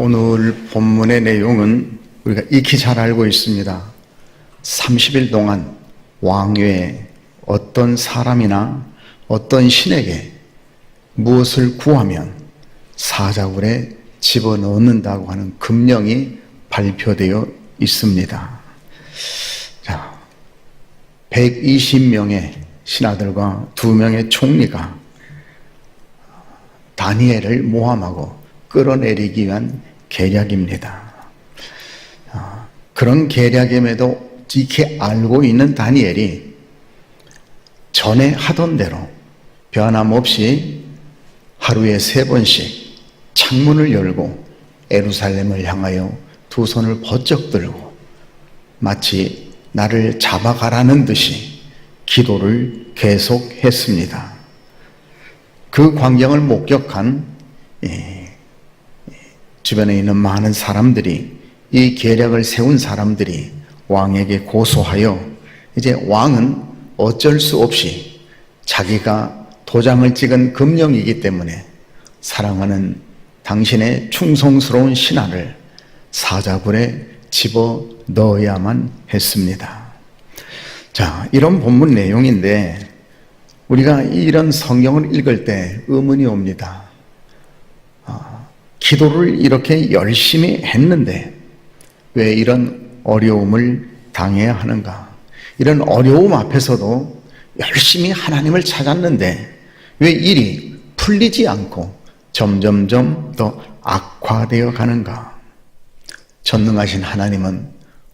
오늘 본문의 내용은 우리가 익히 잘 알고 있습니다. 30일 동안 왕위에 어떤 사람이나 어떤 신에게 무엇을 구하면 사자굴에 집어넣는다고 하는 금령이 발표되어 있습니다. 자, 120명의 신하들과 2명의 총리가 다니엘을 모함하고 끌어내리기 위한 계략입니다. 그런 계략임에도 익히 알고 있는 다니엘이 전에 하던 대로 변함없이 하루에 3번씩 창문을 열고 예루살렘을 향하여 2 손을 번쩍 들고 마치 나를 잡아가라는 듯이 기도를 계속했습니다. 그 광경을 목격한 주변에 있는 많은 사람들이, 이 계략을 세운 사람들이 왕에게 고소하여 이제 왕은 어쩔 수 없이 자기가 도장을 찍은 금령이기 때문에 사랑하는 당신의 충성스러운 신하를 사자굴에 집어 넣어야만 했습니다. 자, 이런 본문 내용인데 우리가 이런 성경을 읽을 때 의문이 옵니다. 기도를 이렇게 열심히 했는데 왜 이런 어려움을 당해야 하는가? 이런 어려움 앞에서도 열심히 하나님을 찾았는데 왜 일이 풀리지 않고 점점점 더 악화되어 가는가? 전능하신 하나님은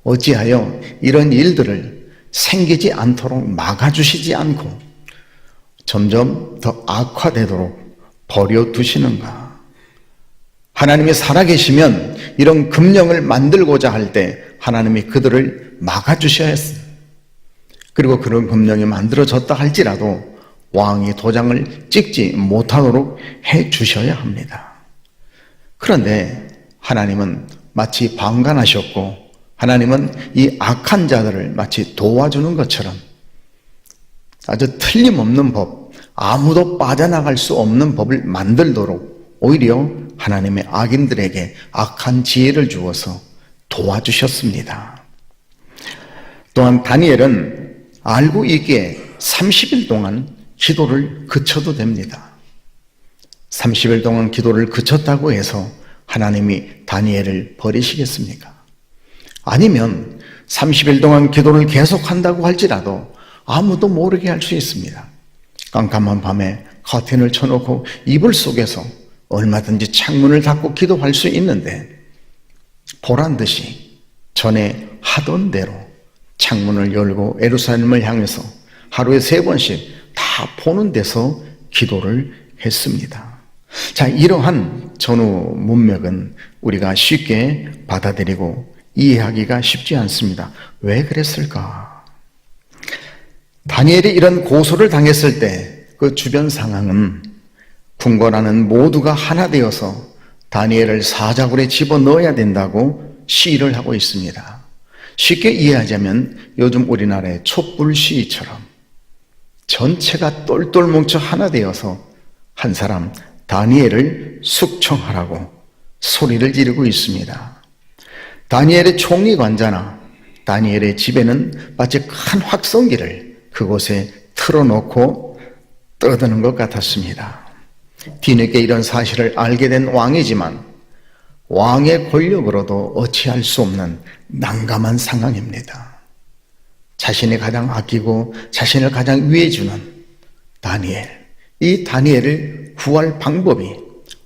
어찌하여 이런 일들을 생기지 않도록 막아주시지 않고 점점 더 악화되도록 버려두시는가? 하나님이 살아계시면 이런 금령을 만들고자 할 때 하나님이 그들을 막아주셔야 했어요. 그리고 그런 금령이 만들어졌다 할지라도 왕이 도장을 찍지 못하도록 해주셔야 합니다. 그런데 하나님은 마치 방관하셨고 하나님은 이 악한 자들을 마치 도와주는 것처럼 아주 틀림없는 법, 아무도 빠져나갈 수 없는 법을 만들도록 오히려 하나님의 악인들에게 악한 지혜를 주어서 도와주셨습니다. 또한 다니엘은 알고 있기에 30일 동안 기도를 그쳐도 됩니다. 30일 동안 기도를 그쳤다고 해서 하나님이 다니엘을 버리시겠습니까? 아니면 30일 동안 기도를 계속한다고 할지라도 아무도 모르게 할 수 있습니다. 깜깜한 밤에 커튼을 쳐놓고 이불 속에서 얼마든지 창문을 닫고 기도할 수 있는데 보란 듯이 전에 하던 대로 창문을 열고 예루살렘을 향해서 하루에 3번씩 다 보는 데서 기도를 했습니다. 자, 이러한 전후 문맥은 우리가 쉽게 받아들이고 이해하기가 쉽지 않습니다. 왜 그랬을까? 다니엘이 이런 고소를 당했을 때 그 주변 상황은 궁궐하는 모두가 하나 되어서 다니엘을 사자굴에 집어넣어야 된다고 시위를 하고 있습니다. 쉽게 이해하자면 요즘 우리나라의 촛불 시위처럼 전체가 똘똘 뭉쳐 하나 되어서 한 사람 다니엘을 숙청하라고 소리를 지르고 있습니다. 다니엘의 총리 관자나 다니엘의 집에는 마치 큰 확성기를 그곳에 틀어놓고 떠드는 것 같았습니다. 뒤늦게 이런 사실을 알게 된 왕이지만 왕의 권력으로도 어찌할 수 없는 난감한 상황입니다. 자신이 가장 아끼고 자신을 가장 위해주는 다니엘, 이 다니엘을 구할 방법이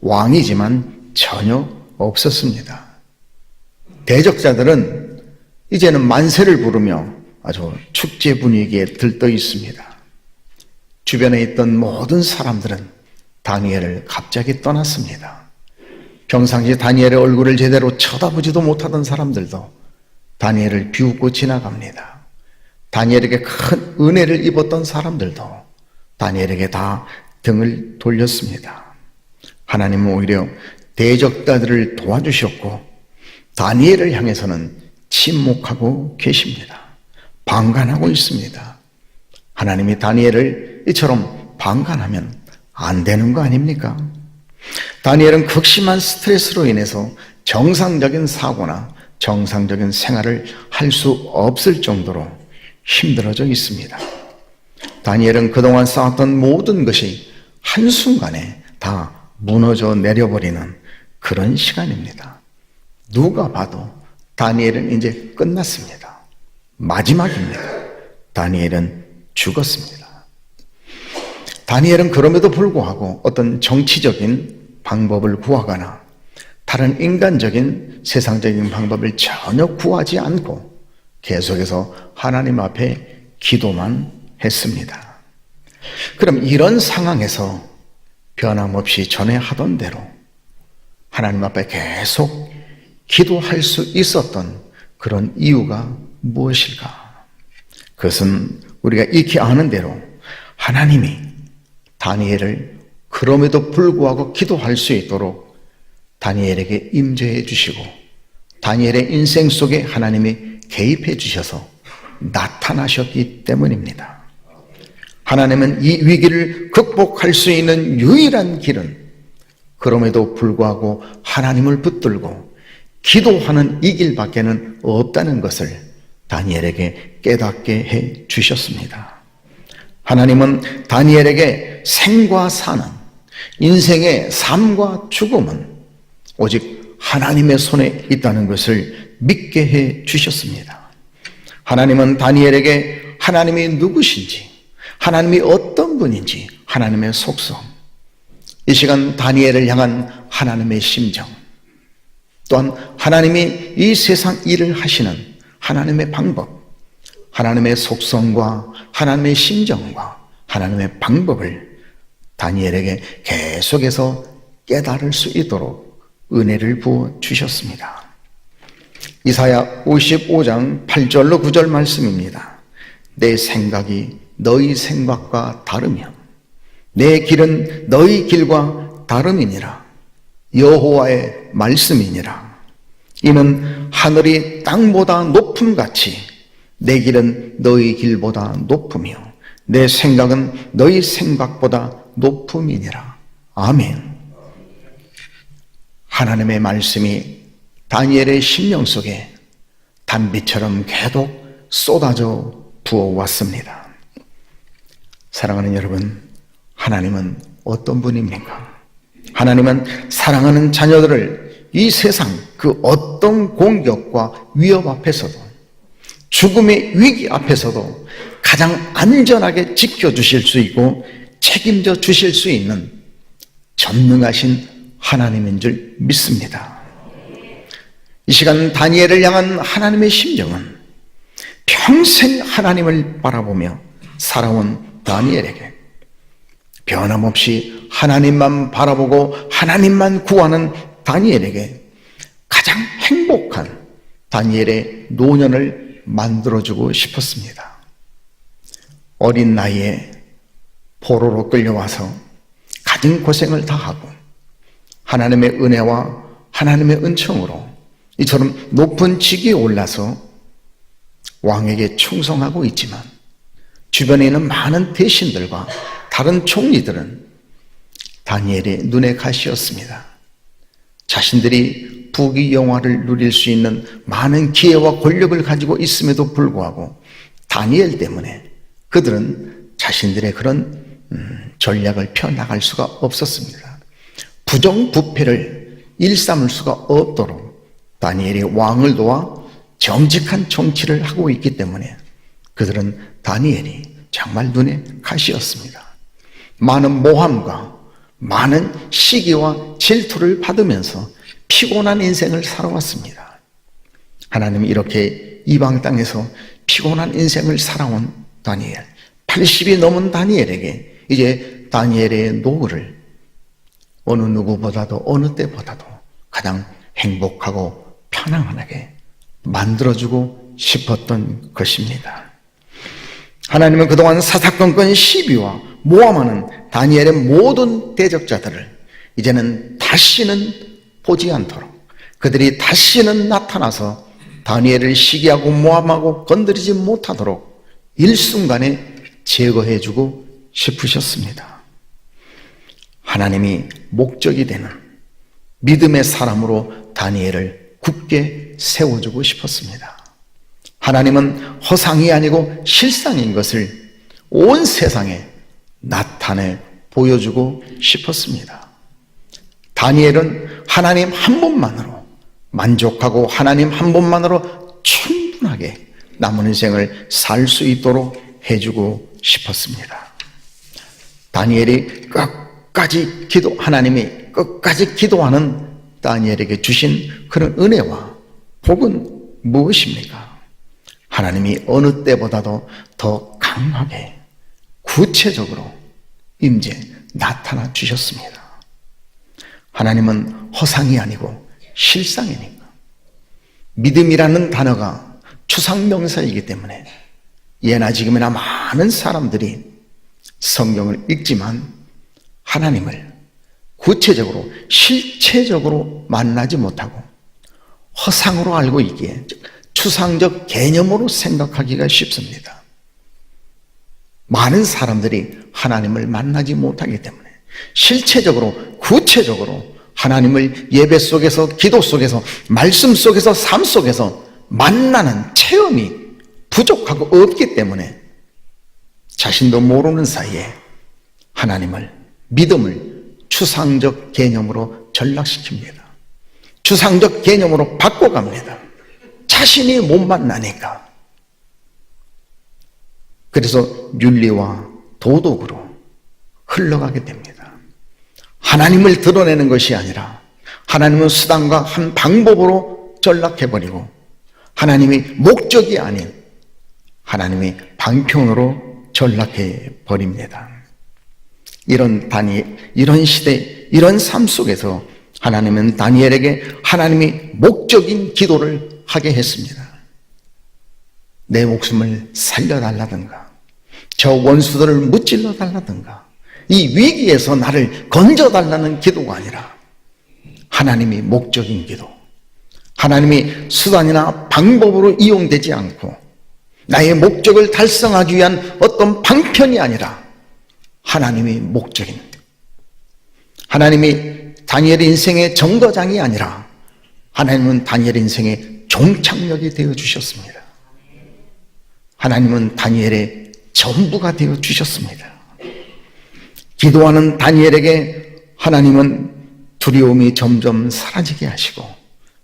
왕이지만 전혀 없었습니다. 대적자들은 이제는 만세를 부르며 아주 축제 분위기에 들떠 있습니다. 주변에 있던 모든 사람들은 다니엘을 갑자기 떠났습니다. 평상시 다니엘의 얼굴을 제대로 쳐다보지도 못하던 사람들도 다니엘을 비웃고 지나갑니다. 다니엘에게 큰 은혜를 입었던 사람들도 다니엘에게 다 등을 돌렸습니다. 하나님은 오히려 대적자들을 도와주셨고 다니엘을 향해서는 침묵하고 계십니다. 방관하고 있습니다. 하나님이 다니엘을 이처럼 방관하면 안 되는 거 아닙니까? 다니엘은 극심한 스트레스로 인해서 정상적인 사고나 정상적인 생활을 할 수 없을 정도로 힘들어져 있습니다. 다니엘은 그동안 쌓았던 모든 것이 한순간에 다 무너져 내려버리는 그런 시간입니다. 누가 봐도 다니엘은 이제 끝났습니다. 마지막입니다. 다니엘은 죽었습니다. 다니엘은 그럼에도 불구하고 어떤 정치적인 방법을 구하거나 다른 인간적인 세상적인 방법을 전혀 구하지 않고 계속해서 하나님 앞에 기도만 했습니다. 그럼 이런 상황에서 변함없이 전에 하던 대로 하나님 앞에 계속 기도할 수 있었던 그런 이유가 무엇일까? 그것은 우리가 익히 아는 대로 하나님이 다니엘을 그럼에도 불구하고 기도할 수 있도록 다니엘에게 임재해 주시고 다니엘의 인생 속에 하나님이 개입해 주셔서 나타나셨기 때문입니다. 하나님은 이 위기를 극복할 수 있는 유일한 길은 그럼에도 불구하고 하나님을 붙들고 기도하는 이 길밖에는 없다는 것을 다니엘에게 깨닫게 해 주셨습니다. 하나님은 다니엘에게 생과 사는, 인생의 삶과 죽음은 오직 하나님의 손에 있다는 것을 믿게 해 주셨습니다. 하나님은 다니엘에게 하나님이 누구신지, 하나님이 어떤 분인지, 하나님의 속성, 이 시간 다니엘을 향한 하나님의 심정, 또한 하나님이 이 세상 일을 하시는 하나님의 방법, 하나님의 속성과 하나님의 심정과 하나님의 방법을 다니엘에게 계속해서 깨달을 수 있도록 은혜를 부어 주셨습니다. 이사야 55장 8절로 9절 말씀입니다. 내 생각이 너희 생각과 다르며 내 길은 너희 길과 다름이니라. 여호와의 말씀이니라. 이는 하늘이 땅보다 높음같이 내 길은 너희 길보다 높으며 내 생각은 너희 생각보다 높음이니라. 아멘. 하나님의 말씀이 다니엘의 심령 속에 단비처럼 계속 쏟아져 부어왔습니다. 사랑하는 여러분, 하나님은 어떤 분입니까? 하나님은 사랑하는 자녀들을 이 세상 그 어떤 공격과 위협 앞에서도 죽음의 위기 앞에서도 가장 안전하게 지켜주실 수 있고 책임져 주실 수 있는 전능하신 하나님인 줄 믿습니다. 이 시간 다니엘을 향한 하나님의 심정은 평생 하나님을 바라보며 살아온 다니엘에게 변함없이 하나님만 바라보고 하나님만 구하는 다니엘에게 가장 행복한 다니엘의 노년을 만들어주고 싶었습니다. 어린 나이에 포로로 끌려와서 가진 고생을 다하고 하나님의 은혜와 하나님의 은총으로 이처럼 높은 직위에 올라서 왕에게 충성하고 있지만 주변에 있는 많은 대신들과 다른 총리들은 다니엘의 눈의 가시였습니다. 자신들이 부귀영화를 누릴 수 있는 많은 기회와 권력을 가지고 있음에도 불구하고 다니엘 때문에 그들은 자신들의 그런 전략을 펴나갈 수가 없었습니다. 부정부패를 일삼을 수가 없도록 다니엘이 왕을 도와 정직한 정치를 하고 있기 때문에 그들은 다니엘이 정말 눈의 가시였습니다. 많은 모함과 많은 시기와 질투를 받으면서 피곤한 인생을 살아왔습니다. 하나님이 이렇게 이방 땅에서 피곤한 인생을 살아온 다니엘, 80이 넘은 다니엘에게 이제 다니엘의 노후를 어느 누구보다도 어느 때보다도 가장 행복하고 편안하게 만들어주고 싶었던 것입니다. 하나님은 그동안 사사건건 시비와 모함하는 다니엘의 모든 대적자들을 이제는 다시는 보지 않도록, 그들이 다시는 나타나서 다니엘을 시기하고 모함하고 건드리지 못하도록 일순간에 제거해주고 싶으셨습니다. 하나님이 목적이 되는 믿음의 사람으로 다니엘을 굳게 세워주고 싶었습니다. 하나님은 허상이 아니고 실상인 것을 온 세상에 나타내 보여주고 싶었습니다. 다니엘은 하나님 한 분만으로 만족하고 하나님 한 분만으로 충분하게 남은 인생을 살 수 있도록 해주고 싶었습니다. 다니엘이 하나님이 끝까지 기도하는 다니엘에게 주신 그런 은혜와 복은 무엇입니까? 하나님이 어느 때보다도 더 강하게 구체적으로 임재 나타나 주셨습니다. 하나님은 허상이 아니고 실상이니까. 믿음이라는 단어가 추상명사이기 때문에 예나 지금이나 많은 사람들이 성경을 읽지만 하나님을 구체적으로 실체적으로 만나지 못하고 허상으로 알고 있기에 추상적 개념으로 생각하기가 쉽습니다. 많은 사람들이 하나님을 만나지 못하기 때문에 실체적으로 구체적으로 하나님을 예배 속에서 기도 속에서 말씀 속에서 삶 속에서 만나는 체험이 부족하고 없기 때문에 자신도 모르는 사이에 하나님을 믿음을 추상적 개념으로 전락시킵니다. 추상적 개념으로 바꿔갑니다. 자신이 못 만나니까. 그래서 윤리와 도덕으로 흘러가게 됩니다. 하나님을 드러내는 것이 아니라 하나님은 수단과 한 방법으로 전락해버리고 하나님이 목적이 아닌 하나님의 방편으로 전락해버립니다. 이런 시대, 이런 삶 속에서 하나님은 다니엘에게 하나님이 목적인 기도를 하게 했습니다. 내 목숨을 살려달라든가, 저 원수들을 무찔러 달라든가, 이 위기에서 나를 건져달라는 기도가 아니라 하나님이 목적인 기도, 하나님이 수단이나 방법으로 이용되지 않고 나의 목적을 달성하기 위한 어떤 방편이 아니라 하나님이 목적인, 하나님이 다니엘 인생의 정거장이 아니라 하나님은 다니엘 인생의 종착역이 되어 주셨습니다. 하나님은 다니엘의 전부가 되어 주셨습니다. 기도하는 다니엘에게 하나님은 두려움이 점점 사라지게 하시고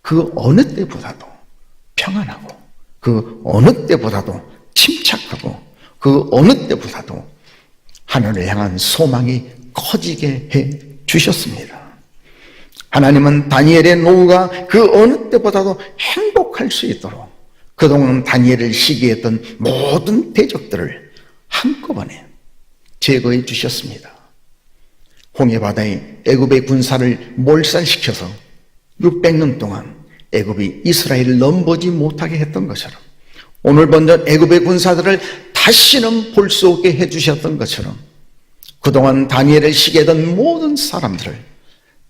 그 어느 때보다도 평안하고 그 어느 때보다도 침착하고 그 어느 때보다도 하늘을 향한 소망이 커지게 해 주셨습니다. 하나님은 다니엘의 노후가 그 어느 때보다도 행복할 수 있도록 그동안 다니엘을 시기했던 모든 대적들을 한꺼번에 제거해 주셨습니다. 홍해바다에 애굽의 군사를 몰살시켜서 600년 동안 애굽이 이스라엘을 넘보지 못하게 했던 것처럼 오늘 본전 애굽의 군사들을 다시는 볼 수 없게 해주셨던 것처럼 그동안 다니엘을 시기했던 모든 사람들을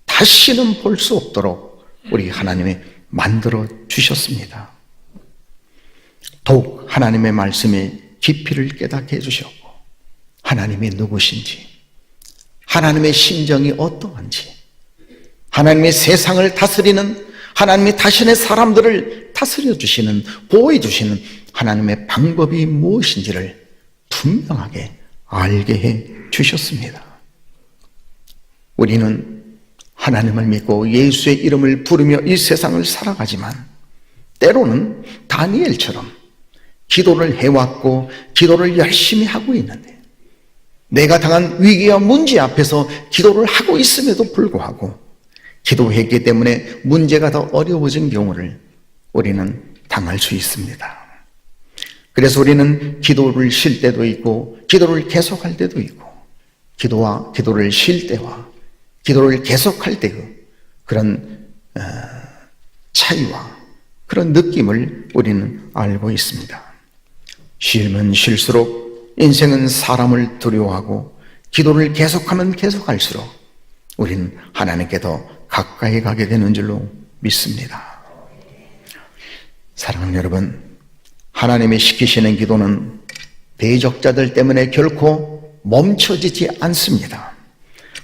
다시는 볼 수 없도록 우리 하나님이 만들어 주셨습니다. 더욱 하나님의 말씀의 깊이를 깨닫게 해주셨고 하나님이 누구신지, 하나님의 심정이 어떠한지, 하나님의 세상을 다스리는, 하나님이 자신의 사람들을 다스려 주시는, 보호해 주시는 하나님의 방법이 무엇인지를 분명하게 알게 해 주셨습니다. 우리는 하나님을 믿고 예수의 이름을 부르며 이 세상을 살아가지만 때로는 다니엘처럼 기도를 해왔고 기도를 열심히 하고 있는데 내가 당한 위기와 문제 앞에서 기도를 하고 있음에도 불구하고 기도했기 때문에 문제가 더 어려워진 경우를 우리는 당할 수 있습니다. 그래서 우리는 기도를 쉴 때도 있고 기도를 계속할 때도 있고 기도와 기도를 쉴 때와 기도를 계속할 때의 그런 차이와 그런 느낌을 우리는 알고 있습니다. 쉬면 쉴수록 인생은 사람을 두려워하고 기도를 계속하면 계속할수록 우리는 하나님께 더 가까이 가게 되는 줄로 믿습니다. 사랑하는 여러분, 하나님이 시키시는 기도는 대적자들 때문에 결코 멈춰지지 않습니다.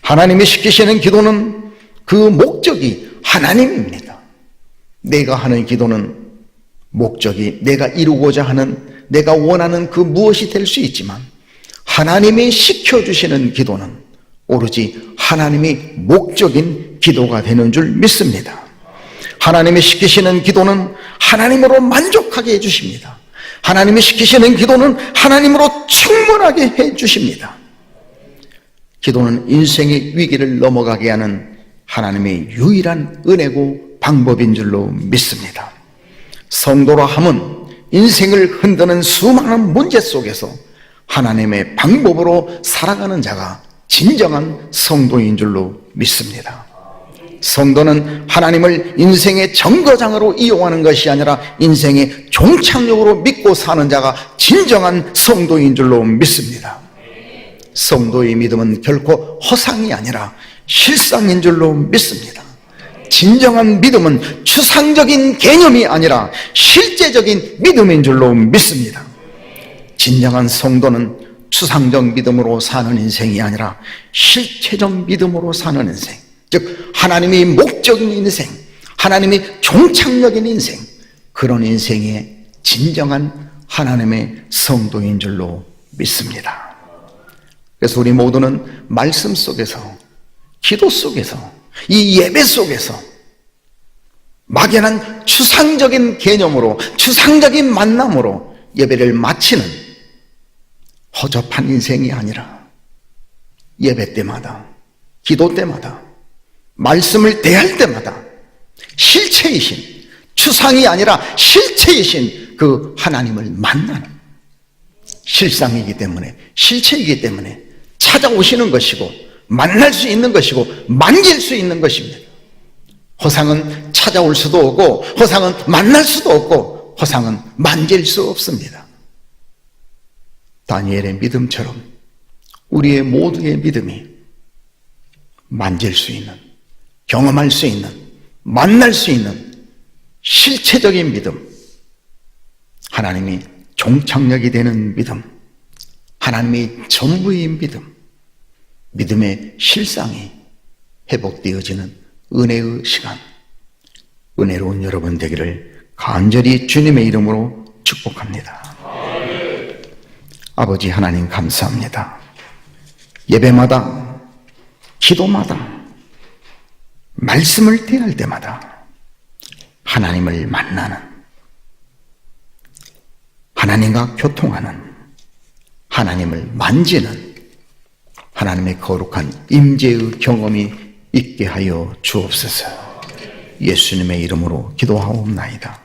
하나님이 시키시는 기도는 그 목적이 하나님입니다. 내가 하는 기도는 목적이 내가 이루고자 하는, 내가 원하는 그 무엇이 될 수 있지만, 하나님이 시켜주시는 기도는 오로지 하나님이 목적인 기도가 되는 줄 믿습니다. 하나님이 시키시는 기도는 하나님으로 만족하게 해주십니다. 하나님이 시키시는 기도는 하나님으로 충분하게 해주십니다. 기도는 인생의 위기를 넘어가게 하는 하나님의 유일한 은혜고 방법인 줄로 믿습니다. 성도라 함은 인생을 흔드는 수많은 문제 속에서 하나님의 방법으로 살아가는 자가 진정한 성도인 줄로 믿습니다. 성도는 하나님을 인생의 정거장으로 이용하는 것이 아니라 인생의 종착역으로 믿고 사는 자가 진정한 성도인 줄로 믿습니다. 성도의 믿음은 결코 허상이 아니라 실상인 줄로 믿습니다. 진정한 믿음은 추상적인 개념이 아니라 실제적인 믿음인 줄로 믿습니다. 진정한 성도는 추상적 믿음으로 사는 인생이 아니라 실체적 믿음으로 사는 인생, 즉 하나님이 목적인 인생, 하나님이 종착역인 인생, 그런 인생의 진정한 하나님의 성도인 줄로 믿습니다. 그래서 우리 모두는 말씀 속에서, 기도 속에서, 이 예배 속에서 막연한 추상적인 개념으로, 추상적인 만남으로 예배를 마치는 허접한 인생이 아니라 예배 때마다, 기도 때마다, 말씀을 대할 때마다 실체이신, 추상이 아니라 실체이신 그 하나님을 만나는, 실상이기 때문에, 실체이기 때문에 찾아오시는 것이고 만날 수 있는 것이고 만질 수 있는 것입니다. 허상은 찾아올 수도 없고 허상은 만날 수도 없고 허상은 만질 수 없습니다. 다니엘의 믿음처럼 우리의 모두의 믿음이 만질 수 있는, 경험할 수 있는, 만날 수 있는 실체적인 믿음, 하나님이 종착역이 되는 믿음, 하나님이 전부인 믿음, 믿음의 실상이 회복되어지는 은혜의 시간, 은혜로운 여러분 되기를 간절히 주님의 이름으로 축복합니다. 아버지 하나님 감사합니다. 예배마다, 기도마다, 말씀을 대할 때마다 하나님을 만나는, 하나님과 교통하는, 하나님을 만지는 하나님의 거룩한 임재의 경험이 있게 하여 주옵소서. 예수님의 이름으로 기도하옵나이다.